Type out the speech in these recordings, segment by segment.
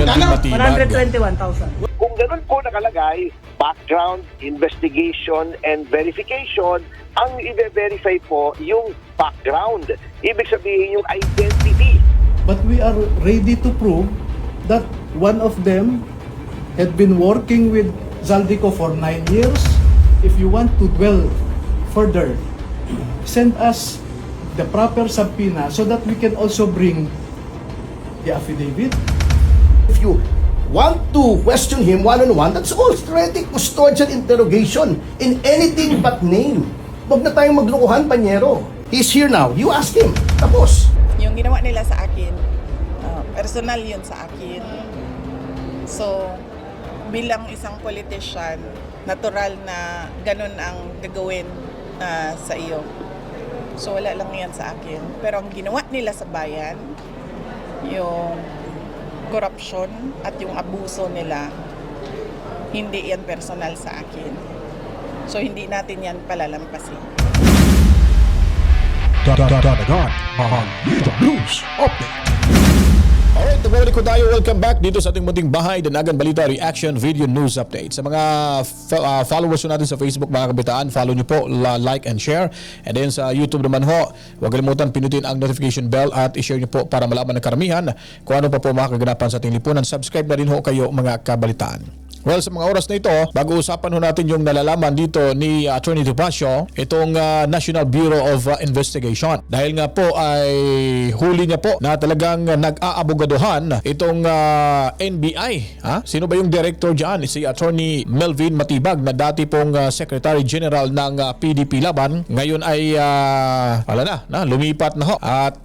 Melvin Matibag. 121,000. Kung ganun po nakalagay, background, investigation, and verification, ang i-verify po yung background. Ibig sabihin yung identity. But we are ready to prove that one of them had been working with Zaldico for 9 years. If you want to dwell further, send us the proper subpoena so that we can also bring the affidavit. If you want to question him one-on-one, that's already custodial interrogation in anything but name. Huwag na tayong maglukuhan, Panyero. He's here now. You ask him. Tapos. Yung ginawa nila sa akin, personal yun sa akin. So, bilang isang politician, natural na ganun ang gagawin sa iyo. So, wala lang yan sa akin. Pero ang ginawa nila sa bayan, yung corruption at yung abuso nila, hindi yan personal sa akin. So, hindi natin yan palalampasin. Dadagan ang News Update. Alright, nagwawali ko tayo. Welcome back dito sa ating munting bahay, Danagan Balita Reaction Video News Update. Sa mga followers natin sa Facebook, mga kabitaan, follow nyo po, like and share. And then sa YouTube naman ho, huwag kalimutan pinutin ang notification bell at i-share nyo po para malaman ng karamihan kung ano pa po mga kaganapan sa ating lipunan. Subscribe na rin ho kayo, mga kabalitaan. Well, sa mga oras na ito, bago-usapan ho natin yung nalalaman dito ni Attorney Topacio, itong National Bureau of Investigation. Dahil nga po ay huli niya po na talagang nag-aabogadohan itong NBI. Sino ba yung director dyan? Si Attorney Melvin Matibag na dati pong Secretary General ng PDP Laban. Ngayon ay lumipat na ho at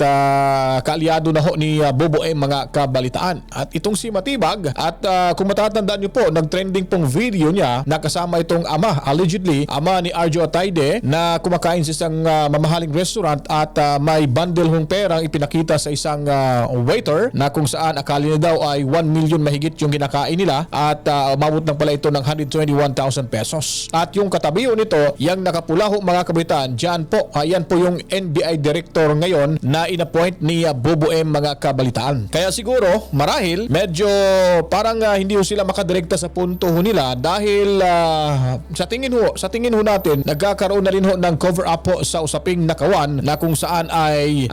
kaalyado na ho ni Bobo M, mga kabalitaan. At itong si Matibag at kung matatandaan nyo po, trending pong video niya na kasama itong ama, allegedly, ama ni Arjo Atayde na kumakain sa isang mamahaling restaurant at may bundle hong perang ipinakita sa isang waiter na kung saan akala niya daw ay 1 million mahigit yung kinakain nila at umabot ng pala ito ng 121,000 pesos. At yung katabi nito, yung nakapula ho, mga kabitan, dyan po, yan po yung NBI director ngayon na inappoint ni Bobo M, mga kabalitaan. Kaya siguro, marahil, medyo parang hindi ho sila makadirekta sa punto ho nila dahil sa tingin ho natin nagkakaroon na rin ho ng cover up ho sa usaping nakawan na kung saan ay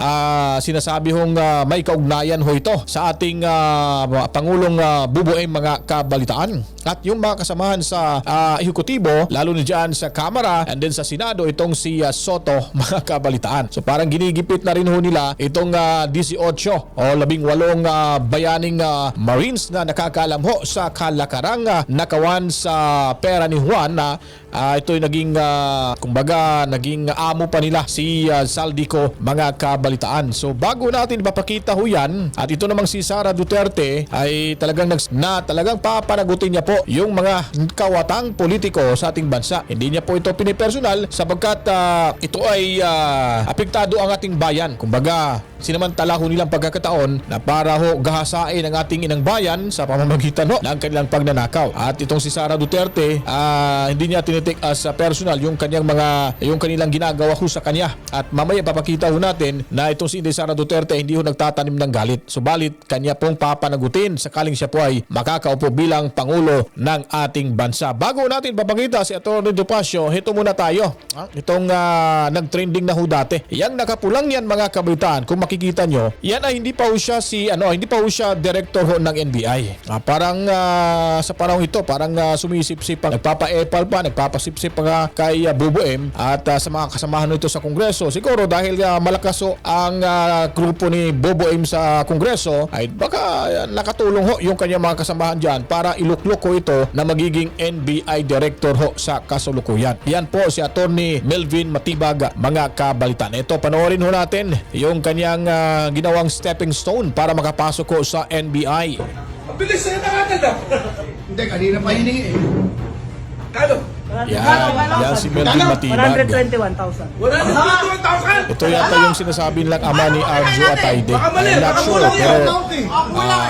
sinasabi hong may kaugnayan ho ito sa ating Pangulong Bobo M, mga kabalitaan. At yung mga kasamahan sa ehekutibo, lalo na dyan sa Kamara and then sa Senado, itong si Soto, mga kabalitaan. So parang ginigipit na rin ho nila itong 18 o 18 bayaning Marines na nakakaalam ho sa kalakarang nakawan sa pera ni Juan na ito'y naging kumbaga naging amo pa nila si Zaldico, mga kabalitaan. So bago natin ipapakita ho yan, at ito namang si Sara Duterte ay talagang papanagutin niya po yung mga kawatang politiko sa ating bansa. Hindi niya po ito pinipersonal sapagkat ito ay apektado ang ating bayan. Kumbaga sinamantala ho nilang pagkakataon na para ho gahasain ang ating inang bayan sa pamamagitan ho ng kanilang pagnanakaw. At itong si Sara Duterte, hindi niya tinitake as personal yung kanilang ginagawa ho sa kanya. At mamaya papakita ho natin na itong si Sara Duterte hindi ho nagtatanim ng galit. Subalit kanya pong papanagutin sakaling siya po ay makakaupo bilang Pangulo ng ating bansa. Bago natin papakita si Atty. Topacio, ito muna tayo. Itong nag-trending na ho dati. Yang nakapulang yan, mga kabitaan, kung makikita nyo, yan ay hindi pa ho siya hindi pa ho siya director ho ng NBI. Parang sa panahon ito, parang sumisip-sip pa, nagpapa-epal pa, nagpapasip-sip pa kay Bobo M at sa mga kasamahan nito sa Kongreso. Siguro dahil malakas ho ang grupo ni Bobo M sa Kongreso, ay baka nakatulong ho yung kanyang mga kasamahan dyan para iluklok ho ito na magiging NBI director ho sa kasulukuyan. Yan po si Attorney Melvin Matibag, mga kabalitan. Ito, panoorin ho natin yung kanyang ginawang stepping stone para makapasok ho sa NBI. Bilis na yung agad ah! Hindi, kanina pa hiningi eh. Kano? Yan si Melvin Matibag. 121,000. 121,000! Ito yata yung sinasabi nilang ama ni Arjo Atayde. I'm not sure, pero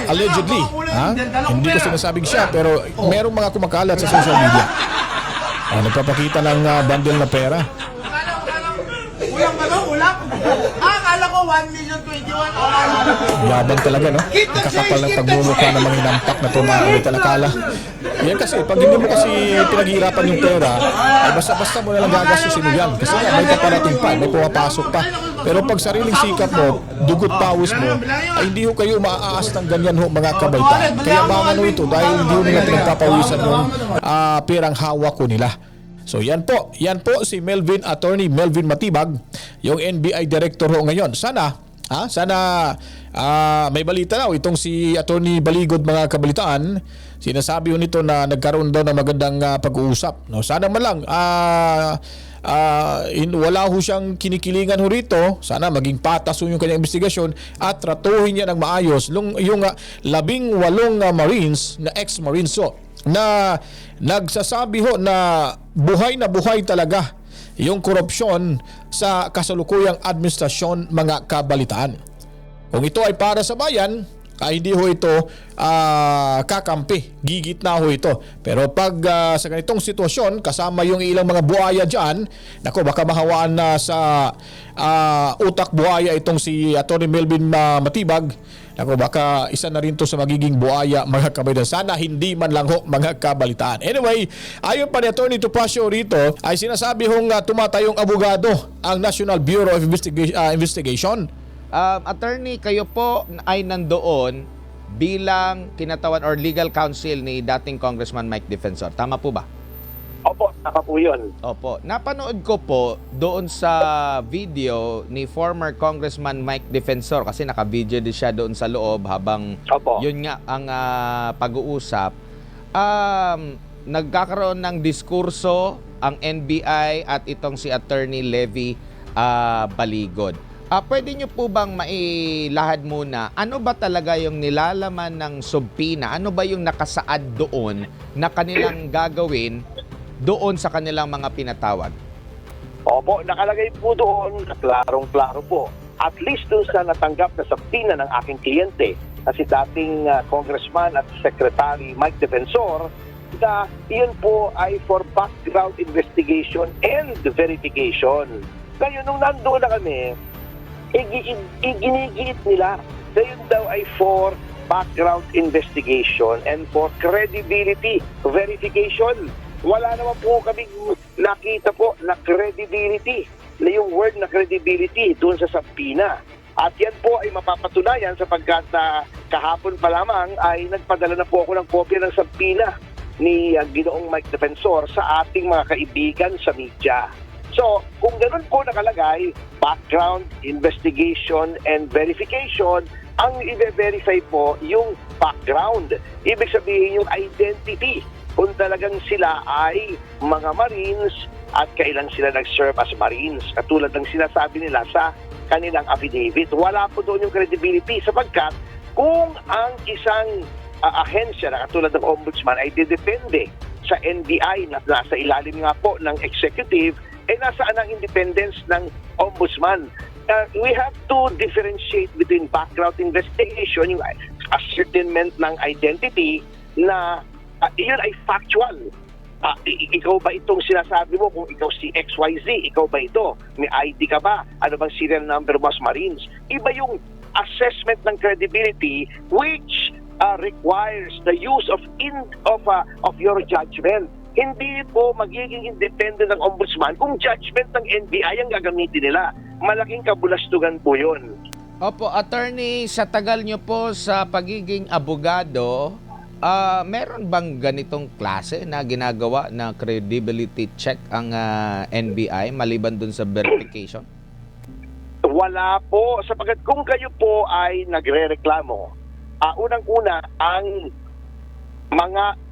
allegedly, hindi ko sinasabing siya, pero merong mga kumakalat sa social media. Nagpapakita ng bundle na pera. Ulang? Akala ko Yabang talaga, no? Ang kakapal ng pagmumukha ng mga hinampak na ito, mga kabitan. Akala. Yan kasi, pag hindi mo kasi pinaghihirapan yung pera, ay basta-basta mo nalang gagastusin mo yan. Kasi nga, may paparating pa, may pumapasok pa. Pero pag sariling sikap mo, dugot pawis mo, ay hindi ho kayo maaas ng ganyan ho, mga kabaitan. Kaya mga ano ito, dahil hindi ho nila pinagpapawisan yung perang hawak ko nila. So yan po si Attorney Melvin Matibag, yung NBI Director ho ngayon. Sana may balita daw itong si Attorney Baligod, mga kabalitaan. Sinasabi ho nito na nagkaroon daw ng magandang pag-uusap. No, sana man lang wala ho siyang kinikilingan ho rito. Sana maging patas ho yung kanyang investigasyon at tratuhin niya ng maayos yung 18 Marines na ex-Marines ho, na nagsasabi ho na buhay talaga yung korupsyon sa kasalukuyang administrasyon, mga kabalitaan. Kung ito ay para sa bayan, ay hindi ho ito kakampi, gigit na ho ito. Pero pag sa ganitong sitwasyon, kasama yung ilang mga buhaya dyan, nako, baka mahawaan na sa utak buhaya itong si Atty. Melvin Matibag. Nako, baka isa na rin to sa magiging buhaya, mga kabalitan. Sana hindi man lang ho, mga kabalitaan. Anyway, ayon pa ni Atty. Topacio rito, ay sinasabi hong tumatayong abogado ang National Bureau of Investigation. Attorney, kayo po ay nandoon bilang kinatawan or legal counsel ni dating Congressman Mike Defensor. Tama po ba? Opo, naka po yun. Opo. Napanood ko po doon sa video ni former Congressman Mike Defensor kasi naka-video din siya doon sa loob habang Opo. yun nga ang pag-uusap. Nagkakaroon ng diskurso ang NBI at itong si Attorney Levy Baligod. Pwede nyo po bang mailahad muna, ano ba talaga yung nilalaman ng subpina? Ano ba yung nakasaad doon na kanilang gagawin doon sa kanilang mga pinatawag? Opo, nakalagay po doon, klarong-klaro po. At least doon sa natanggap na subpina ng aking kliyente, na si dating Congressman at Secretary Mike Defensor, na iyon po ay for background investigation and verification. Ngayon, nung nandoon na kami, iginigiit nila na yun daw ay for background investigation and for credibility verification. Wala naman po kami nakita po na credibility, na yung word na credibility doon sa subpoena. At yan po ay mapapatunayan sapagkat kahapon pa lamang ay nagpadala na po ako ng kopya ng subpoena ni Ginoong Mike Defensor sa ating mga kaibigan sa media. So, kung ganun po nakalagay, background, investigation, and verification, ang i-verify po yung background. Ibig sabihin yung identity. Kung talagang sila ay mga Marines at kailan sila nag-serve as Marines. Katulad ng sinasabi nila sa kanilang affidavit. Wala po doon yung credibility sapagkat kung ang isang ahensya na katulad ng Ombudsman ay didepende sa NBI na nasa ilalim nga po ng executive, nasaan ang independence ng Ombudsman? We have to differentiate between background investigation, yung ascertainment ng identity na iyon ay factual. Ikaw ba itong sinasabi mo? Kung ikaw si XYZ, ikaw ba ito? May ID ka ba? Ano bang serial number mo as Marines? Iba yung assessment ng credibility which requires the use of your judgment. Hindi po magiging independent ng Ombudsman kung judgment ng NBI ang gagamitin nila. Malaking kabulastugan po yun. Opo, Attorney, sa tagal nyo po sa pagiging abogado, meron bang ganitong klase na ginagawa na credibility check ang NBI maliban dun sa verification? Wala po. Sapagkat kung kayo po ay nagre-reklamo, unang-una ang mga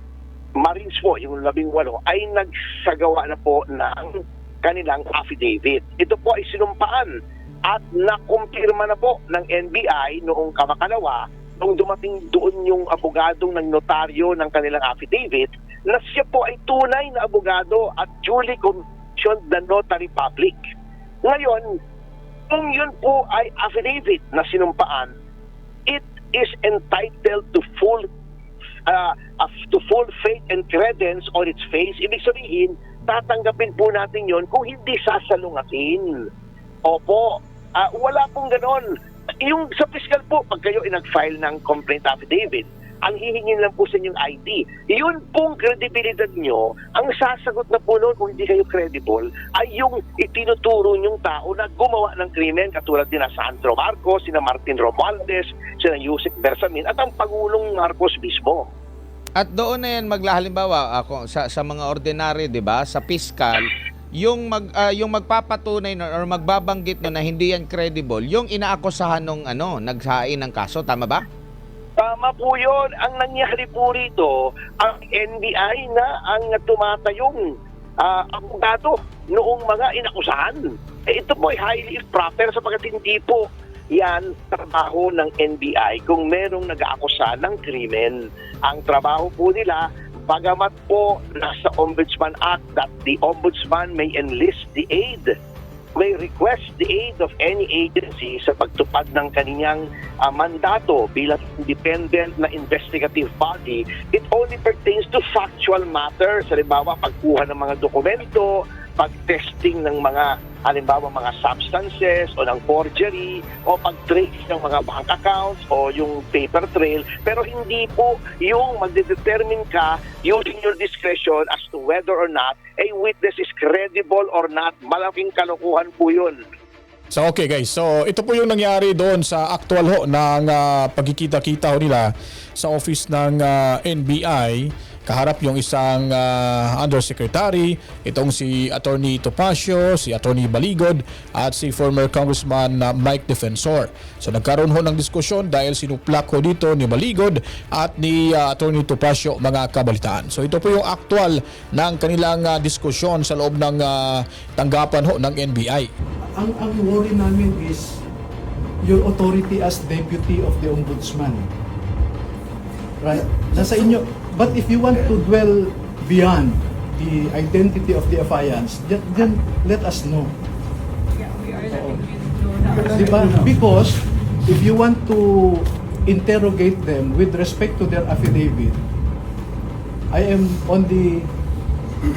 Marines po, yung 18, ay nagsagawa na po ng kanilang affidavit. Ito po ay sinumpaan at nakumpirma na po ng NBI noong kamakalawa nung dumating doon yung abogadong ng notaryo ng kanilang affidavit na siya po ay tunay na abogado at duly commissioned the notary public. Ngayon, kung yun po ay affidavit na sinumpaan, it is entitled to full faith and credence on its face. Ibig sabihin, tatanggapin po natin yon kung hindi sasalungatin. Opo, Wala pong ganon. Yung sa fiscal po, pag kayo nag-file ng complaint affidavit, ang hihingin lang po sa inyong ID. Yun pong kredibilidad nyo, ang sasagot na po noon kung hindi kayo credible, ay yung itinuturo nyong tao na gumawa ng krimen, katulad din na Sandro Marcos, sina Martin Romualdez, sina Yusek Bersamin, at ang Pangulong Marcos mismo. At doon na yan halimbawa ako sa mga ordinary, 'di ba? Sa fiscal, yung magpapatunay or magbabanggit no na hindi yan credible, yung inaakusahan nung naghain ng kaso, tama ba? Tama po yun. Ang nangyari po rito, ang NBI na ang tumatayong abogado noong mga inakusahan. Ito po ay highly improper sapagkat hindi po yan trabaho ng NBI kung merong nag-aakusa ng krimen. Ang trabaho po nila, bagamat po nasa Ombudsman Act that the Ombudsman may enlist the aid, may request the aid of any agency sa pagtupad ng kanyang mandato bilang independent na investigative body, it only pertains to factual matters. Halimbawa, pagkuha ng mga dokumento, pag-testing ng mga, halimbawa, mga substances o ng forgery o pag-trace ng mga bank accounts o yung paper trail, pero hindi po yung magdedetermine ka using your discretion as to whether or not a witness is credible or not. Malaking kalokohan po yun. So okay guys, so ito po yung nangyari doon sa actual ho ng pagkikita-kita ho nila sa office ng NBI. Kaharap yung isang undersecretary, itong si Attorney Topacio, si Attorney Baligod at si former Congressman Mike Defensor. So nagkaroon ho ng diskusyon dahil sinuplak ho dito ni Baligod at ni Attorney Topacio mga kabalitaan. So ito po yung actual ng kanilang diskusyon sa loob ng tanggapan ho ng NBI. Ang worry namin is your authority as deputy of the ombudsman. Right? Nasa inyo. But if you want to dwell beyond the identity of the affiants, then let us know. Diba? Because if you want to interrogate them with respect to their affidavit, I am only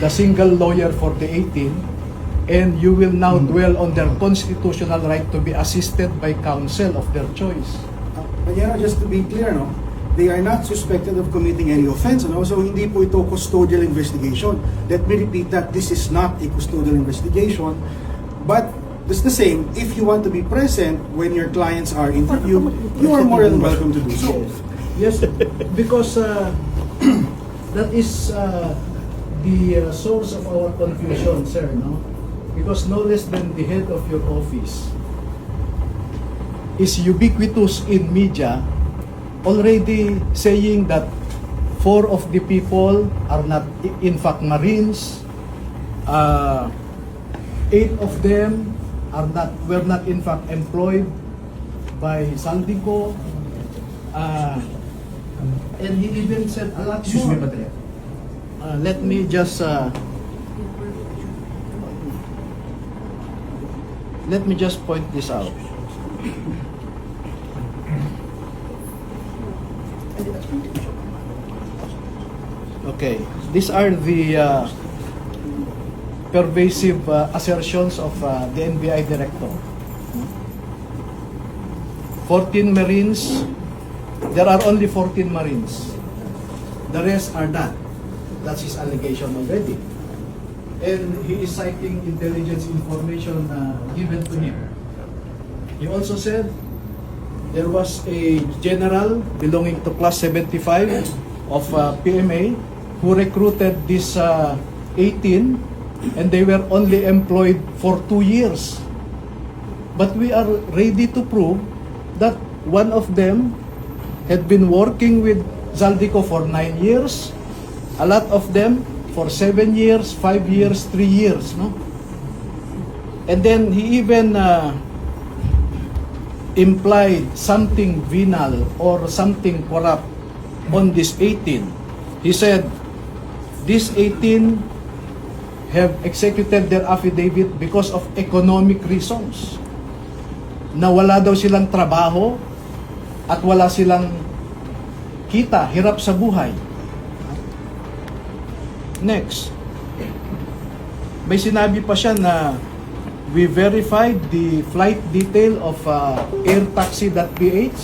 the single lawyer for the 18, and you will now dwell on their constitutional right to be assisted by counsel of their choice. But just to be clear, no, they are not suspected of committing any offense. No? So hindi po ito custodial investigation. Let me repeat that this is not a custodial investigation. But it's the same. If you want to be present when your clients are interviewed, you are more than welcome to do so. Yes, because that is the source of our confusion, sir. No? Because no less than the head of your office is ubiquitous in media, already saying that 4 of the people are not in fact Marines, 8 of them were not in fact employed by Saldico, and he even said a lot more. Let me just point this out. Okay, these are the pervasive assertions of the NBI director. 14 Marines, there are only 14 Marines. The rest are not. That's his allegation already. And he is citing intelligence information given to him. He also said there was a general belonging to class 75 of PMA who recruited this 18, and they were only employed for 2 years. But we are ready to prove that one of them had been working with Zaldico for 9 years, a lot of them for 7 years, 5 years, 3 years, no? And then he even implied something venal or something corrupt on this 18. He said, these 18 have executed their affidavit because of economic reasons. Na wala daw silang trabaho at wala silang kita, hirap sa buhay. Next, may sinabi pa siya na we verified the flight detail of airtaxi.ph,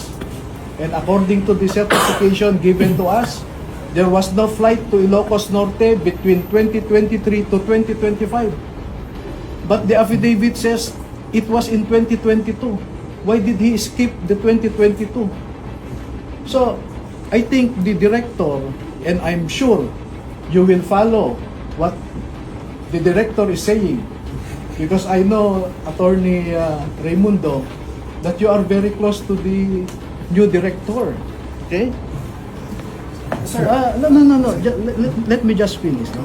and according to the certification given to us, there was no flight to Ilocos Norte between 2023 to 2025. But the affidavit says it was in 2022. Why did he skip the 2022? So, I think the director, and I'm sure you will follow what the director is saying, because I know Attorney Raimundo that you are very close to the new director. Okay? Sir, No. Let me just finish. No?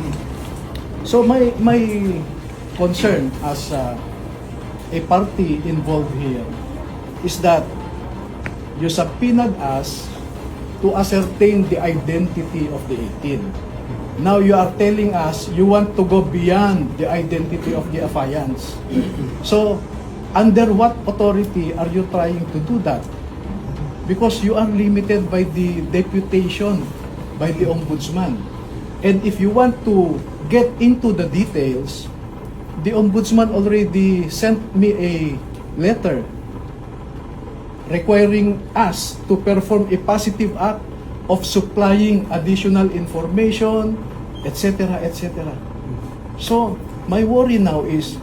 So my concern as a party involved here is that you subpoenaed us to ascertain the identity of the 18. Now you are telling us you want to go beyond the identity of the affiants. So, under what authority are you trying to do that? Because you are limited by the deputation by the Ombudsman. And if you want to get into the details, the Ombudsman already sent me a letter requiring us to perform a positive act of supplying additional information, etc., etc. So, my worry now is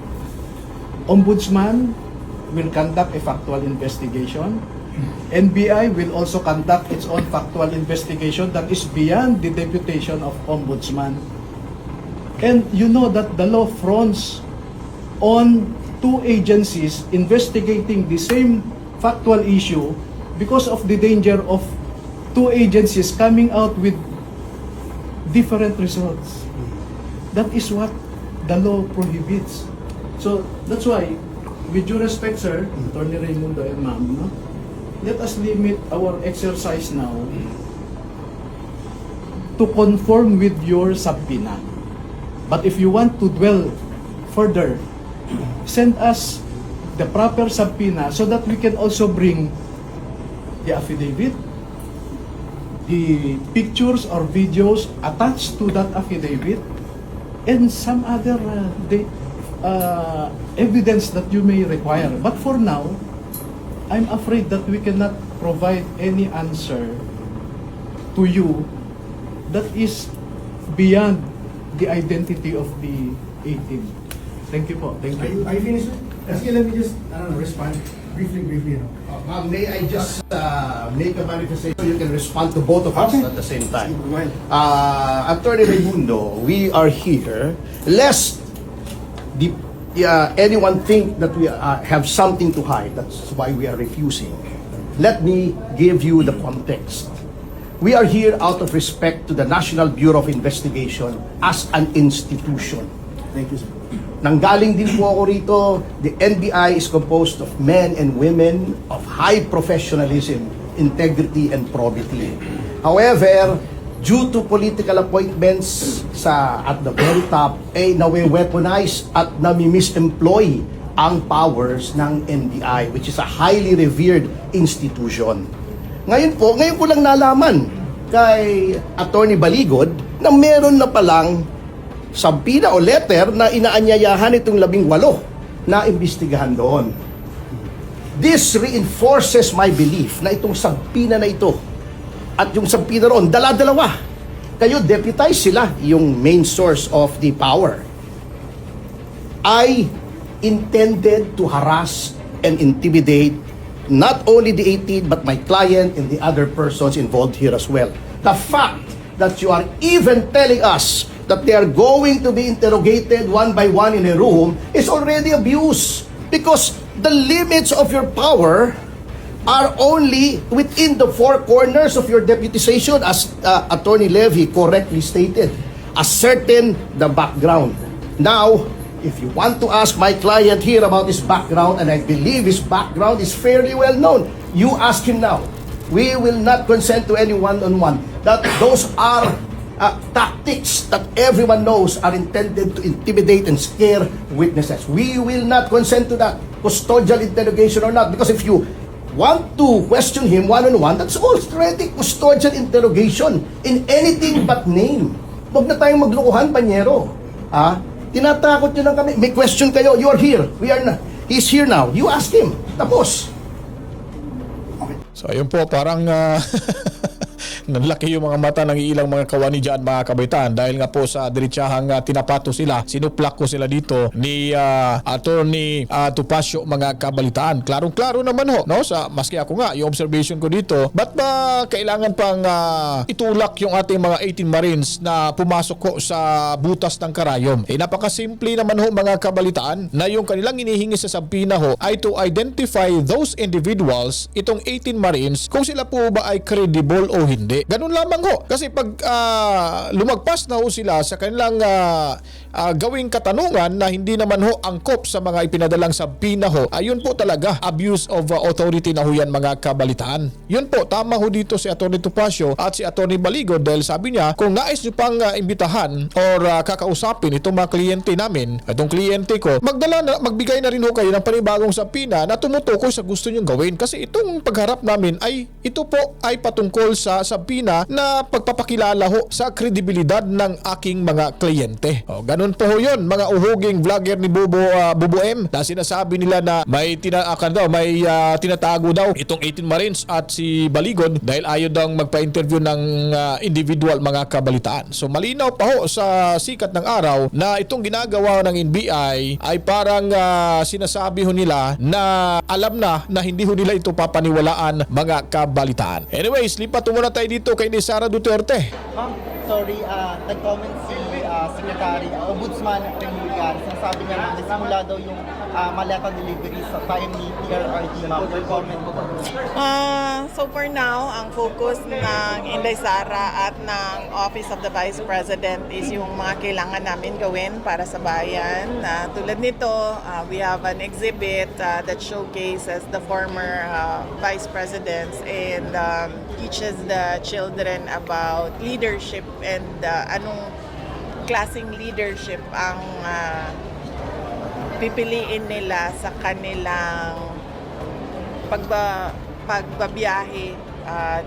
Ombudsman will conduct a factual investigation. NBI will also conduct its own factual investigation that is beyond the deputation of Ombudsman. And you know that the law fronts on two agencies investigating the same factual issue because of the danger of two agencies coming out with different results. That is what the law prohibits. So that's why, with due respect, sir, Attorney Raimundo and ma'am, no? Let us limit our exercise now to conform with your subpoena. But if you want to dwell further, send us the proper subpoena so that we can also bring the affidavit, the pictures or videos attached to that affidavit, and some other evidence that you may require. But for now, I'm afraid that we cannot provide any answer to you that is beyond the identity of the 18. Thank you po. Thank you. are you finished? Kasi let me just, respond briefly, Ma'am, may I just make a manifestation so you can respond to both of us Okay. at the same time? Go ahead. Attorney Raimundo, we are here lest anyone think that we have something to hide. That's why we are refusing. Let me give you the context. We are here out of respect to the National Bureau of Investigation as an institution. Thank you, sir. Nanggaling din po ako rito, the NBI is composed of men and women of high professionalism, integrity, and probity. However, due to political appointments at the very top, nawe-weaponize at nami-misemploy ang powers ng NBI, which is a highly revered institution. Ngayon ko lang nalaman kay Attorney Baligod na meron na palang subpoena o letter na inaanyayahan itong 18 na imbestigahan doon. This reinforces my belief na itong subpoena na ito at yung subpoena roon, dala-dalawa. Kayo, deputize sila, yung main source of the power. I intended to harass and intimidate not only the 18 but my client and the other persons involved here as well. The fact that you are even telling us that they are going to be interrogated one by one in a room is already abuse, because the limits of your power are only within the four corners of your deputization, as Attorney Levy correctly stated, ascertain the background. Now, if you want to ask my client here about his background, and I believe his background is fairly well known, you ask him now. We will not consent to any one-on-one. That those are tactics that everyone knows are intended to intimidate and scare witnesses. We will not consent to that, custodial interrogation or not, because if you want to question him one-on-one, that's already custodial interrogation in anything but name. Huwag na tayong maglukuhan, Panyero. Tinatakot nyo lang kami. May question kayo. You're here. We are na. He's here now. You ask him. Tapos. So ayun po, parang nanlaki yung mga mata ng ilang mga kawani dyan, mga kabaitan, dahil nga po sa diretsahang tinapato sila, sinuplak ko sila dito ni Attorney Topacio, mga kabalitaan. Klarong-klaro naman ho, no? Sa, maski ako nga, yung observation ko dito, ba't ba kailangan pang itulak yung ating mga 18 Marines na pumasok ko sa butas ng karayom? Napakasimple naman ho, mga kabalitaan, na yung kanilang inihingi sa sampina ho ay to identify those individuals, itong 18 Marines, kung sila po ba ay credible o hindi. Ganun lamang ho. Kasi pag lumagpas na ho sila sa kanilang gawing katanungan na hindi naman ho angkop sa mga ipinadalang sampina ho, ayun po talaga abuse of authority na ho yan, mga kabalitaan. Yun po, tama ho dito si Atty. Topacio at si Atty. Baligod, dahil sabi niya, kung nais nyo pang imbitahan or kakausapin itong mga kliyente namin, itong kliyente ko, magbigay na rin ho kayo ng panibagong sampina na tumutukoy sa gusto nyong gawin. Kasi itong pagharap namin ay, ito po ay patungkol sa sampina na pagpapakilala ho sa kredibilidad ng aking mga kliyente. O, ganun po ho yun, mga uhuging vlogger ni Bubo M, na sinasabi nila na may tinatago daw itong 18 Marines at si Baligod dahil ayaw daw magpa-interview ng individual, mga kabalitaan. So malinaw pa ho sa sikat ng araw na itong ginagawa ng NBI ay parang sinasabi ho nila na alam na hindi ho nila ito papaniwalaan, mga kabalitaan. Anyways, lipat muna tayo dito kay ni Sara Duterte. Ma'am, sorry, nag-comment si Secretary, Ombudsman Remulian. Sinasabi niya na nagsimula daw yung maleta delivery sa time ni PRRD. Ma'am, comment po. So for now, ang focus ng Inday Sara at ng Office of the Vice President is yung mga kailangan namin gawin para sa bayan. Tulad nito, we have an exhibit that showcases the former Vice Presidents and teaches the children about leadership and anong klaseng leadership ang pipiliin nila sa kanilang pagbabiyahe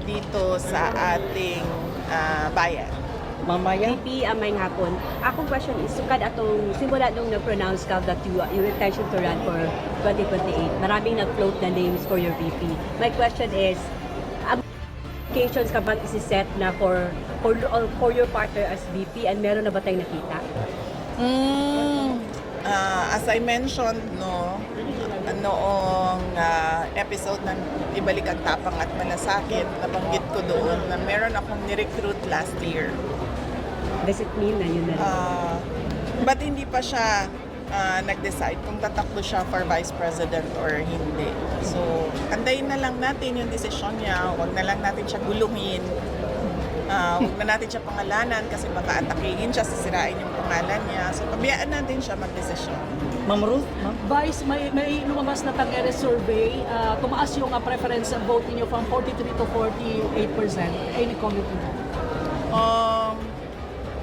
dito sa ating bayan. Mamaya. VP, may hapon. Akong question is, sukad atong simula nung na-pronounce ka that your intention to run for 2028, maraming nag-float na names for your VP. My question is, applications ka ba isi-set na for your partner as VP and meron na ba tayong nakita? As I mentioned, noong episode ng Ibalik ang Tapang at Malasakit, nabanggit ko doon na meron akong ni-recruit last year. Does it mean na yun na rin? But hindi pa siya nag-decide kung tatakbo siya for Vice President or hindi. So, antayin na lang natin yung desisyon niya. Huwag na lang natin siya guluhin. Huwag na natin siya pangalanan kasi baka atakihin siya, sisirain yung pangalan niya. So, pabayaan natin siya mag-desisyon. Ma'am Ruth, ma'am? Vice, may lumabas na Tagueres survey. Tumaas yung preference ng vote niyo from 43 to 48%. Any comment on that?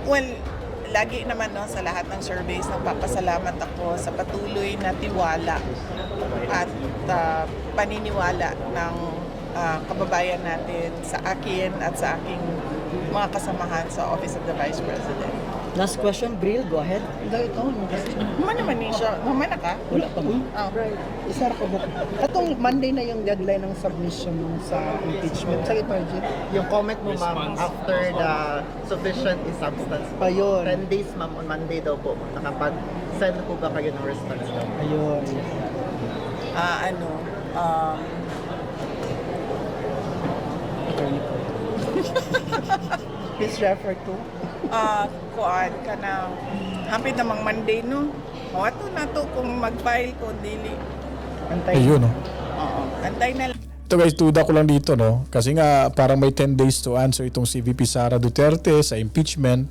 Well, lagi naman sa lahat ng surveys nagpapasalamat ako sa patuloy na tiwala at paniniwala ng kababayan natin sa akin at sa aking mga kasamahan sa Office of the Vice President. Last question, Bril, go ahead. Ito, Naman siya. Mamana ka? Wala pa mo. Right. Isa ko ba? Katong Monday na yung deadline ng submission nung sa impeachment. Sa Tarjit? Yung comment mo, ma'am, after the sufficient is substance. Ayun. 10 days, ma'am, on Monday daw po. Nakapag-send po ba kayo ng response? Ayun. Please refer to? Kuan ka na hapit namang Monday ato na to kung mag-file ko dili. Antay. Ayun, no? Oo, antay na lang. Ito guys, tuda ko lang dito, no? Kasi nga parang may 10 days to answer itong si VP Sara Duterte sa impeachment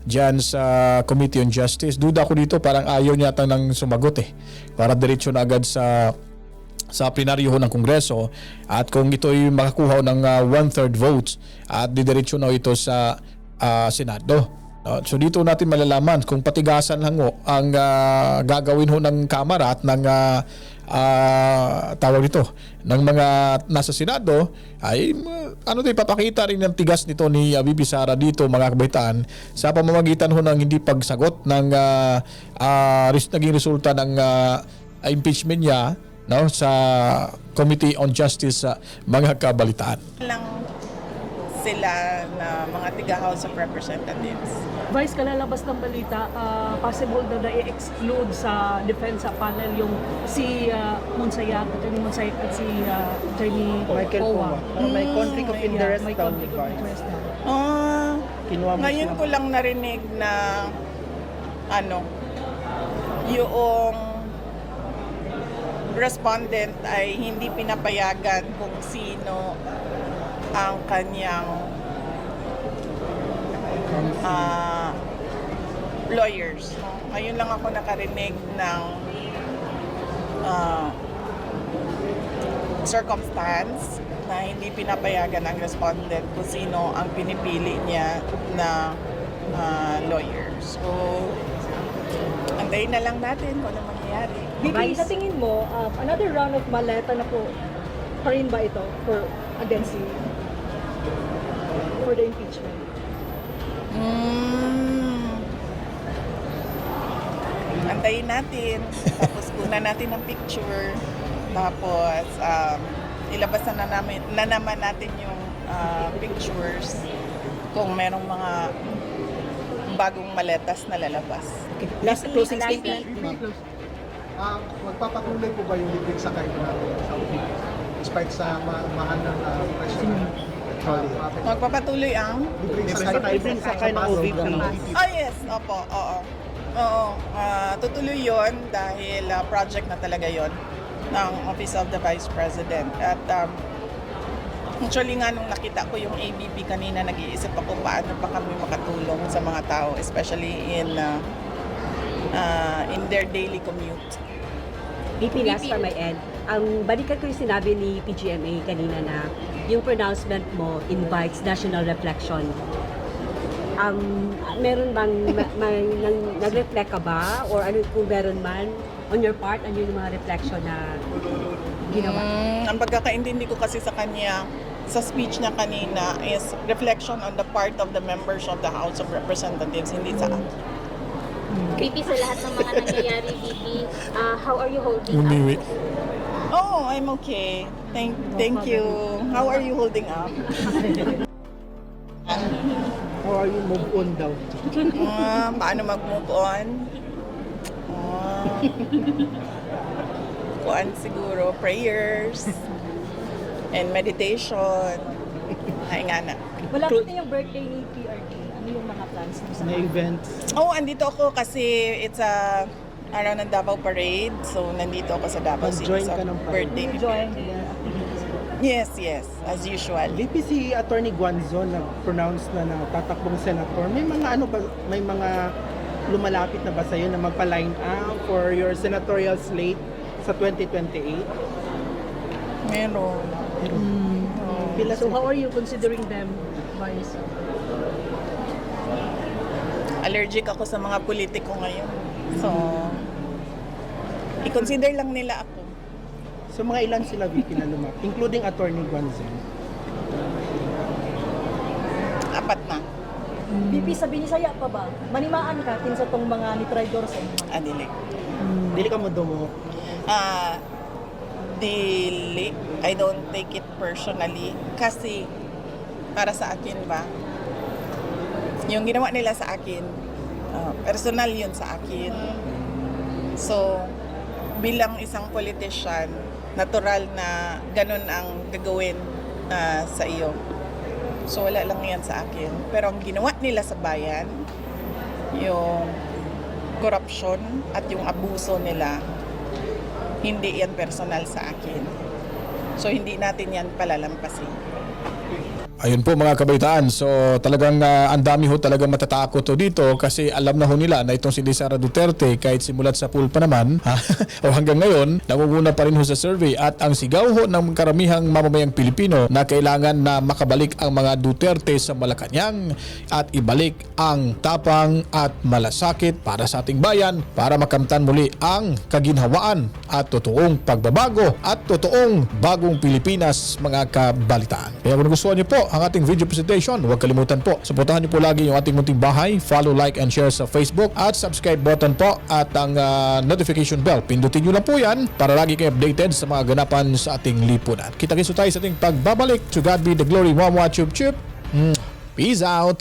dyan sa Committee on Justice. Duda ko dito, parang ayaw niya nang sumagot para diretso na agad sa plenaryo ng Kongreso, at kung ito ay makakuha ng 1/3 votes at didiretso na ito sa Senado. So dito natin malalaman kung patigasan lang ang gagawin ng Kamara at ng tawag nito ng mga nasa Senado ay ipapakita rin ng tigas nito ni VP Sara dito, mga kabaitaan, sa pamamagitan ho ng hindi pagsagot ng naging resulta ng impeachment niya, no, sa Committee on Justice, mga kabalitaan. Lang sila na mga tiga House of Representatives. Vice, kalalabas ng balita, possible na na-exclude sa defensa panel yung si Attorney Monsayag at si Attorney Michael Poa. May conflict of interest may daw, conflict of Vice. interest daw. Kinuha mo Ngayon sila. ko lang narinig na yung respondent ay hindi pinapayagan kung sino ang kanyang lawyers. No? Ngayon lang ako nakarinig ng circumstance na hindi pinapayagan ang respondent kung sino ang pinipili niya na lawyer. So, antayin na lang natin kung ano mangyayari. Vice, sa tingin mo, another round of maleta na po pa rin ba ito against for the impeachment? Antayin natin. Tapos kunan natin ang picture. Tapos ilabas na naman natin yung pictures kung merong mga bagong maletas na lalabas. Last closing statement. Magpapatuloy po ba yung liquid sakay natin sa OVP? Despite sa mahal ng presyo ng petrolyo. Magpapatuloy ang? Libreng sakay ng OVP. Yes, opo, oo. Oo, tutuloy yon dahil project na talaga yon ng Office of the Vice President. At actually nga nung nakita ko yung ABP kanina, nag-iisip ako paano pa kami makatulong sa mga tao, especially in their daily commute. VP, last from my end. Balikan ko yung sinabi ni PGMA kanina na yung pronouncement mo invites national reflection. Meron bang nag-reflect ka ba? Or ano kung meron man on your part, ano yung mga reflection na ginawa? Ang pagkakaintindi ko kasi sa kanya, sa speech niya kanina, is reflection on the part of the members of the House of Representatives, hindi sa akin. VP, sa lahat ng mga nangyayari, VP, how are you holding up? Oh, I'm okay. Thank you. How are you holding up? How are you move on daw? Paano mag-move on? Kuan siguro, prayers and meditation. Ay nga na. Malapit na yung birthday ni PRD. Ano yung mga plans mo sa event. Oh, andito ako kasi it's a araw ng Davao Parade. So, nandito ako sa Davao City Mag-join sa ka ng parade. birthday ni join PRD. the activities? Yes, as usual. VP, si Attorney Guanzon nag-pronounce na tatakbong senator. May mga lumalapit na ba sa'yo na magpa-line up for your senatorial slate sa 2028? Meron. So how are you considering them, Vice? Allergic ako sa mga politiko ngayon. So, i-consider lang nila ako. So mga ilan sila VP na lumapit, including Attorney Guanzon? 4 na. VP, sabi ni Saya pa ba? Manimaan ka kinsa tong mga ni-traitor sa inyo? Dili. Dili ka mo dumo. Dili. I don't take it personally. Kasi, para sa akin ba, yung ginawa nila sa akin, personal yun sa akin. So, bilang isang politician, natural na ganun ang gagawin sa iyo. So, wala lang yan sa akin. Pero ang ginawa nila sa bayan, yung corruption at yung abuso nila, hindi yan personal sa akin. So, hindi natin yan palalampasin. Ayun po mga kabaitaan. So talagang ang dami ho talagang matatakot ho dito kasi alam na ho nila na itong si Sara Duterte kahit simulat sa pool pa naman o hanggang ngayon namumuna pa rin ho sa survey at ang sigaw ho ng karamihang mamamayang Pilipino na kailangan na makabalik ang mga Duterte sa Malacanang at ibalik ang tapang at malasakit para sa ating bayan para makamtan muli ang kaginhawaan at totoong pagbabago at totoong bagong Pilipinas mga kabalitaan. Kaya kung nagustuhan niyo po ang ating video presentation, huwag kalimutan po, suportahan niyo po lagi yung ating munting bahay, follow, like, and share sa Facebook at subscribe button po at ang notification bell. Pindutin niyo lang po yan para lagi kayo updated sa mga ganapan sa ating lipunan. Kita-kits tayo sa ating pagbabalik. To God be the glory. Mwah, mwah, chup, chup. Peace out.